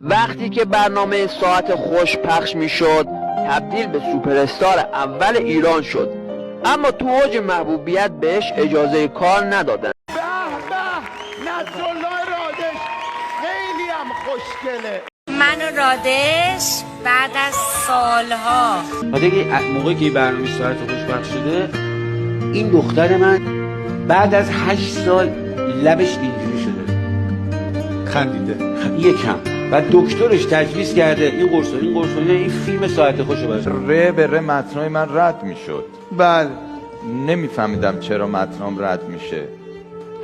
وقتی که برنامه ساعت خوش پخش می شد تبدیل به سوپر استار اول ایران شد، اما تو اوج محبوبیت بهش اجازه کار ندادن. به به نصرالله رادش خیلی هم خوشگله. من و رادش بعد از سالها دیگه موقعی که برنامه ساعت خوش پخش شده، این دختر من بعد از 8 سال لبش اینجوری شده، خندیده یکم. و دکترش تجویز کرده این قرص این فیلم ساعت خوشو باشه. ره به ره متنای من رد میشد. بله، نمیفهمیدم چرا متنام رد میشه.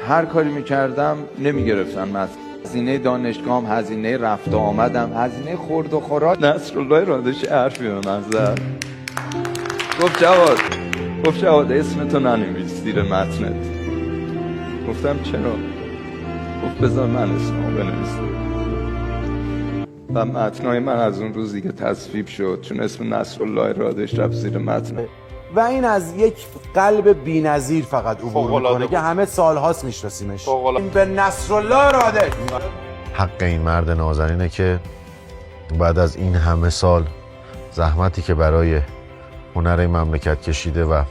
هر کاری میکردم نمیگرفتن متن. هزینه دانشگاهم، هزینه رفت و آمدم، هزینه خورد و خوراک. نصرالله رادش حرفی به من زد. گفت جواد اسمتو ننویس زیر متنت. گفتم چرا؟ گفت بذار من اسممو بنویسم. و متنای من از اون روزی که تصویب شد، چون اسم نصرالله رادش رفت زیر متن. و این از یک قلب بی‌نظیر فقط عبور میکنه که همه سالهاست میشناسیمش. این به نصرالله رادش. حق این مرد نازنینه که بعد از این همه سال زحمتی که برای هنر این مملکت کشیده و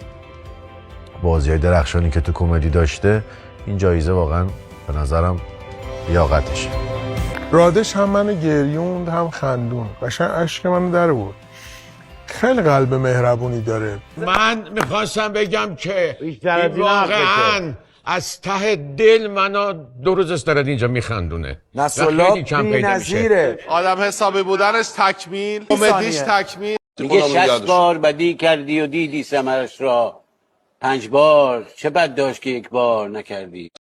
بازی‌های درخشانی که تو کمدی داشته، این جایزه واقعا به نظرم لیاقتشه. رادش هم منو گریوند هم خندون، قشنگ اشک منو در بود. خیلی قلب مهربونی داره. من میخواستم بگم که این واقعا از ته دل منو 2 روز استراد اینجا میخندونه. نصرالله بی‌نظیره. آدم حسابی بودنش تکمیل، کمدیش تکمیل. میگه 60 بار بدی کردی و دیدی ثمرش را 5 بار، چه بد داشت که 1 بار نکردی.